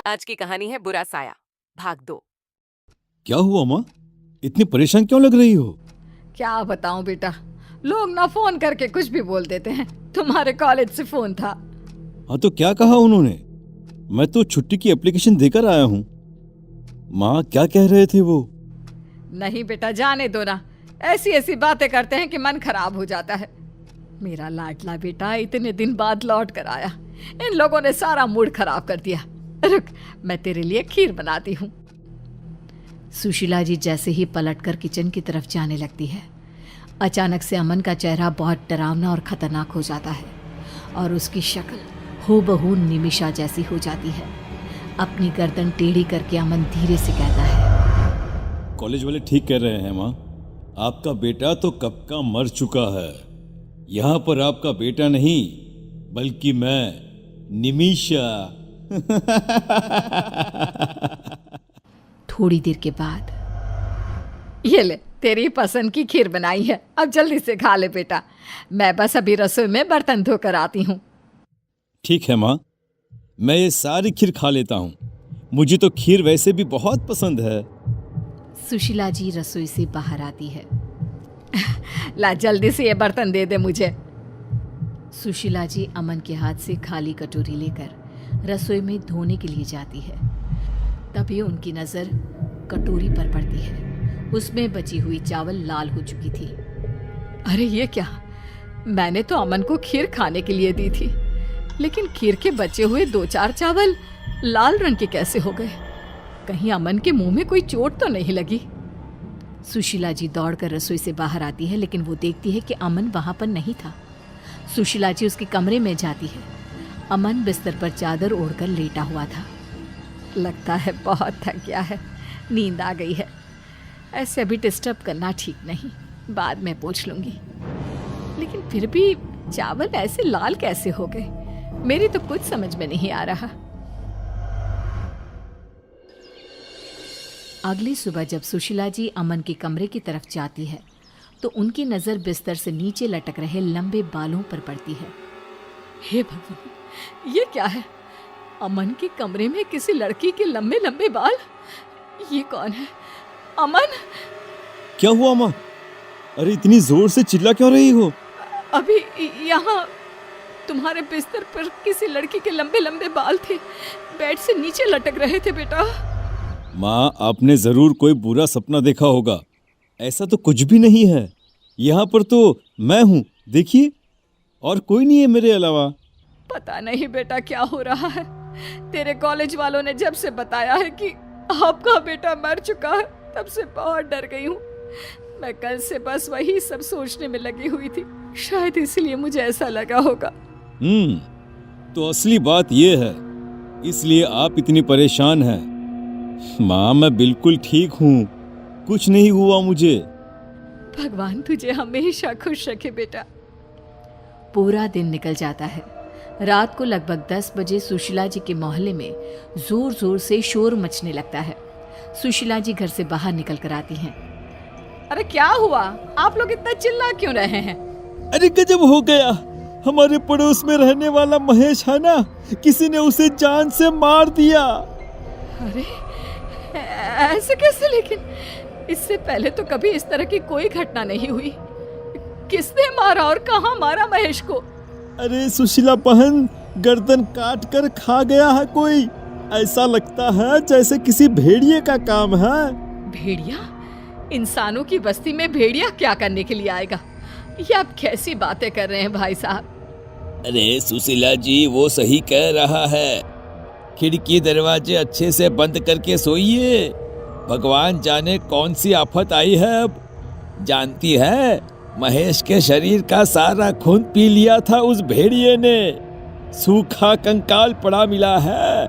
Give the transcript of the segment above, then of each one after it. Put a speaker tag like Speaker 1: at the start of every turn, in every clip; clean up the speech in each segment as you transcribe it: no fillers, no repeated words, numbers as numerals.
Speaker 1: आज की कहानी है बुरा साया, भाग 2।
Speaker 2: क्या हुआ माँ? इतनी परेशान क्यों लग रही हो?
Speaker 3: क्या बताऊं बेटा, लोग ना फोन करके कुछ भी बोल देते हैं। तुम्हारे कॉलेज से फोन था।
Speaker 2: हाँ तो क्या कहा उन्होंने? मैं तो छुट्टी की एप्लीकेशन देकर आया हूँ। माँ क्या कह रहे थे वो?
Speaker 3: नहीं बेटा, जाने दो ना। ऐसी ऐसी बातें करते हैं कि मन खराब हो जाता है। मेरा लाडला बेटा इतने दिन बाद लौट कर आया, इन लोगों ने सारा मूड खराब कर दिया। रुक, मैं तेरे लिए खीर बनाती हूँ। सुशीला जी जैसे ही पलटकर किचन की तरफ जाने लगती है, अचानक से अमन का चेहरा बहुत डरावना और खतरनाक हो जाता है और उसकी शक्ल हूबहू निमिषा जैसी हो जाती है। अपनी गर्दन टेढ़ी करके अमन धीरे से कहता है,
Speaker 2: कॉलेज वाले ठीक कह रहे हैं माँ। आपका बेटा तो कब का मर चुका है। यहाँ पर आपका बेटा नहीं बल्कि मैं, निमिषा।
Speaker 3: थोड़ी देर के बाद, ये ले तेरी पसंद की खीर बनाई है, अब जल्दी से खा ले बेटा। मैं बस अभी रसोई में बर्तन धोकर आती हूँ।
Speaker 2: ठीक है माँ, मैं ये सारी खीर खा लेता हूँ। मुझे तो खीर वैसे भी बहुत पसंद है।
Speaker 3: सुशीला जी रसोई से बाहर आती है। ला जल्दी से ये बर्तन दे दे मुझे। सुशीला जी अमन के हाथ से खाली कटोरी लेकर रसोई में धोने के लिए जाती है। तभी उनकी नज़र कटोरी पर पड़ती है। उसमें बची हुई चावल लाल हो चुकी थी। अरे ये क्या, मैंने तो अमन को खीर खाने के लिए दी थी, लेकिन खीर के बचे हुए 2-4 चावल लाल रंग के कैसे हो गए? कहीं अमन के मुंह में कोई चोट तो नहीं लगी? सुशीला जी दौड़कर रसोई से बाहर आती है, लेकिन वो देखती है कि अमन वहां पर नहीं था। सुशीला जी उसके कमरे में जाती है। अमन बिस्तर पर चादर ओढ़कर लेटा हुआ था। लगता है बहुत थक गया है, नींद आ गई है। ऐसे अभी डिस्टर्ब करना ठीक नहीं, बाद में पूछ लूंगी। लेकिन फिर भी चावल ऐसे लाल कैसे हो गए? मेरी तो कुछ समझ में नहीं आ रहा। अगली सुबह जब सुशीला जी अमन के कमरे की तरफ जाती है तो उनकी नज़र बिस्तर से नीचे लटक रहे लंबे बालों पर पड़ती है। हे भगवान, ये क्या है? अमन के कमरे में किसी लड़की के लंबे लंबे बाल? ये कौन है? अमन!
Speaker 2: क्या हुआ माँ? अरे इतनी जोर से चिल्ला क्यों रही हो?
Speaker 3: अभी यहाँ तुम्हारे बिस्तर पर किसी लड़की के लंबे लंबे बाल थे, बेड से नीचे लटक रहे थे बेटा।
Speaker 2: माँ आपने जरूर कोई बुरा सपना देखा होगा। ऐसा तो कुछ भी नहीं है। यहाँ पर तो मैं हूँ, देखिए, और कोई नहीं है मेरे अलावा।
Speaker 3: पता नहीं बेटा क्या हो रहा है। तेरे कॉलेज वालों ने जब से बताया है कि आपका बेटा मर चुका है, तब से बहुत डर गई हूँ। मैं कल से बस वही सब सोचने में लगी हुई थी, शायद इसलिए मुझे ऐसा लगा होगा।
Speaker 2: तो असली बात ये है, इसलिए आप इतनी परेशान हैं। माँ मैं बिल्कुल ठीक हूँ, कुछ नहीं हुआ मुझे।
Speaker 3: भगवान तुझे हमेशा खुश रखे बेटा। पूरा दिन निकल जाता है। रात को लगभग 10 बजे सुशीला जी के मोहल्ले में जोर जोर से शोर मचने लगता है। सुशीला जी घर से बाहर निकल कर आती हैं। अरे क्या हुआ? आप लोग इतना चिल्ला क्यों रहे हैं?
Speaker 2: अरे गजब हो गया, हमारे पड़ोस में रहने वाला महेश है ना, किसी ने उसे जान से मार दिया।
Speaker 3: अरे ऐसे कैसे? लेकिन इससे पहले तो कभी इस तरह की कोई घटना नहीं हुई। किसने मारा और कहाँ मारा महेश को?
Speaker 2: अरे सुशीला बहन, गर्दन काट कर खा गया है कोई। ऐसा लगता है जैसे किसी भेड़िए का काम है।
Speaker 3: भेड़िया? इंसानों की बस्ती में भेड़िया क्या करने के लिए आएगा? ये आप कैसी बातें कर रहे हैं भाई साहब?
Speaker 4: अरे सुशीला जी वो सही कह रहा है, खिड़की दरवाजे अच्छे से बंद करके सोइए। भगवान जाने कौन सी आफत आई है अब। जानती है, महेश के शरीर का सारा खून पी लिया था उस भेड़िए ने। सूखा कंकाल पड़ा मिला है।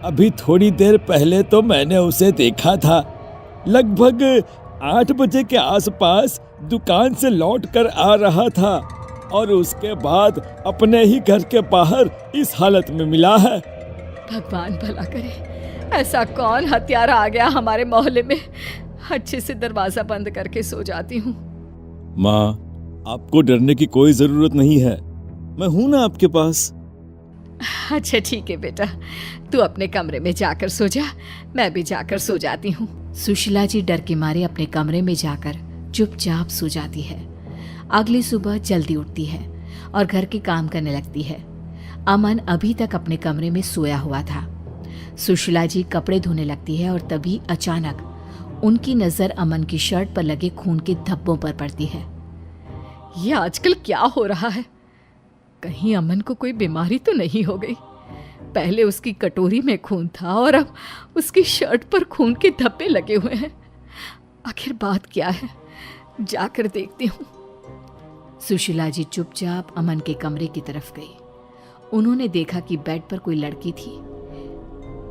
Speaker 4: अभी थोड़ी देर पहले तो मैंने उसे देखा था, लगभग 8 बजे के आसपास दुकान से लौट कर आ रहा था और उसके बाद अपने ही घर के बाहर इस हालत में मिला है।
Speaker 3: भगवान भला करे, ऐसा कौन हत्यारा आ गया हमारे मोहल्ले में? अच्छे से दरवाजा बंद करके सो जाती हूँ।
Speaker 2: माँ आपको डरने की कोई जरूरत नहीं है, मैं हूं ना आपके पास।
Speaker 3: अच्छा ठीक है बेटा, तू अपने कमरे में जाकर सो जा, मैं भी जाकर सो जाती हूँ। सुशीला जी डर के मारे अपने कमरे में जाकर चुपचाप सो जाती है। अगली सुबह जल्दी उठती है और घर के काम करने लगती है। अमन अभी तक अपने कमरे में सोया हुआ था। सुशीला जी कपड़े धोने लगती है और तभी अचानक उनकी नजर अमन की शर्ट पर लगे खून के धब्बों पर पड़ती है। ये आजकल क्या हो रहा है? कहीं अमन को कोई बीमारी तो नहीं हो गई? पहले उसकी कटोरी में खून था और अब उसकी शर्ट पर खून के धब्बे लगे हुए हैं। आखिर बात क्या है? जाकर देखती हूँ। सुशीला जी चुपचाप अमन के कमरे की तरफ गई। उन्होंने देखा कि बेड पर कोई लड़की थी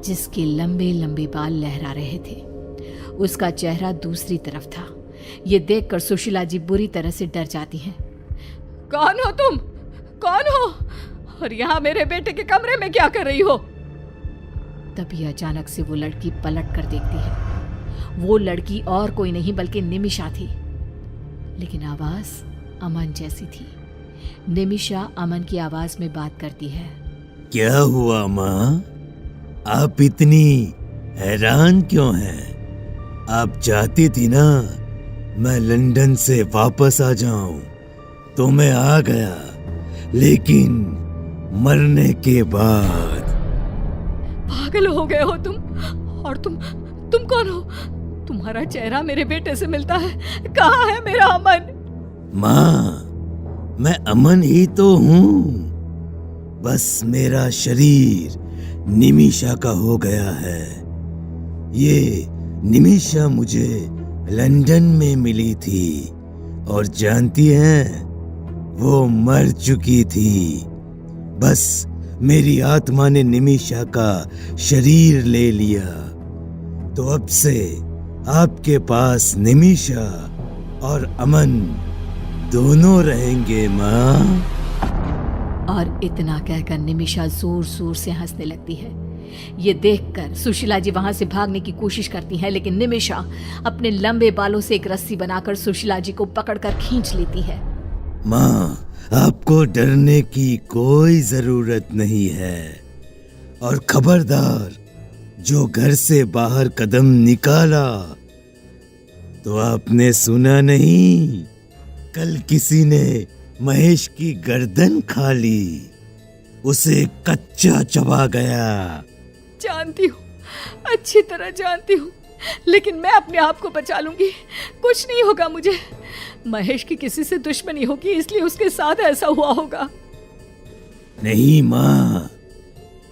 Speaker 3: जिसके लंबे लंबे बाल लहरा रहे थे। उसका चेहरा दूसरी तरफ था। ये देखकर सुशीला जी बुरी तरह से डर जाती हैं। कौन हो तुम? कौन हो? और यहाँ मेरे बेटे के कमरे में क्या कर रही हो? तभी अचानक से वो लड़की पलट कर देखती है। वो लड़की और कोई नहीं बल्कि निमिषा थी, लेकिन आवाज अमन जैसी थी। निमिषा अमन की आवाज में बात करती है।
Speaker 4: क्या हुआ माँ? आप इतनी हैरान क्यों हैं? आप चाहती थी ना मैं लंदन से वापस आ जाऊं, तो मैं आ गया, लेकिन मरने के बाद।
Speaker 3: पागल हो गए हो तुम? और तुम कौन हो? तुम्हारा चेहरा मेरे बेटे से मिलता है। कहाँ है मेरा अमन?
Speaker 4: माँ, मैं अमन ही तो हूँ, बस मेरा शरीर निमिषा का हो गया है। ये निमिषा मुझे लंदन में मिली थी और जानती हैं, वो मर चुकी थी। बस मेरी आत्मा ने निमिषा का शरीर ले लिया, तो अब से आपके पास निमिषा और अमन दोनों रहेंगे माँ।
Speaker 3: और इतना कहकर निमिषा जोर जोर से हंसने लगती है। ये देखकर सुशीला जी वहां से भागने की कोशिश करती है, लेकिन निमिषा अपने लंबे बालों से एक रस्सी बनाकर सुशीला जी को पकड़कर खींच लेती है।
Speaker 4: माँ, आपको डरने की कोई जरूरत नहीं है। और खबरदार, जो घर से बाहर कदम निकाला तो आपने सुना नहीं, कल किसी ने महेश की गर्दन खा ली, उसे कच्चा चबा गया।
Speaker 3: जानती हूँ, अच्छी तरह जानती हूँ, लेकिन मैं अपने आप को बचा लूंगी। कुछ नहीं होगा मुझे। महेश की किसी से दुश्मनी होगी, इसलिए उसके साथ ऐसा हुआ होगा।
Speaker 4: नहीं माँ,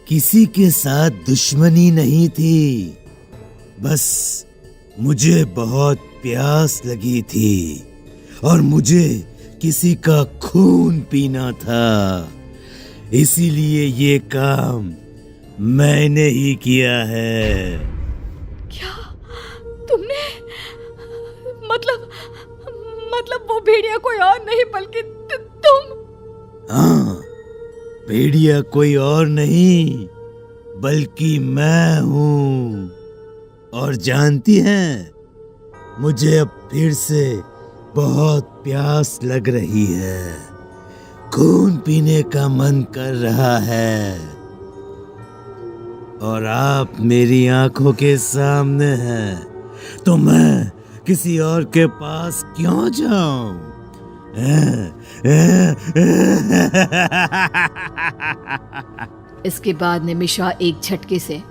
Speaker 4: किसी के साथ दुश्मनी नहीं थी, बस मुझे बहुत प्यास लगी थी और मुझे किसी का खून पीना था, इसीलिए ये काम मैंने ही किया है।
Speaker 3: क्या तुमने? मतलब वो भेड़िया कोई और नहीं बल्कि तुम?
Speaker 4: हाँ, भेड़िया कोई और नहीं बल्कि मैं हूँ। और जानती हैं, मुझे अब फिर से बहुत प्यास लग रही है, खून पीने का मन कर रहा है, और आप मेरी आंखों के सामने हैं, तो मैं किसी और के पास क्यों जाऊं?
Speaker 3: इसके बाद निमिषा एक झटके से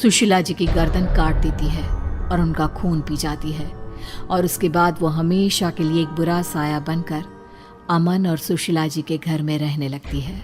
Speaker 3: सुशीला जी की गर्दन काट देती है और उनका खून पी जाती है। और उसके बाद वो हमेशा के लिए एक बुरा साया बनकर अमन और सुशीला जी के घर में रहने लगती है।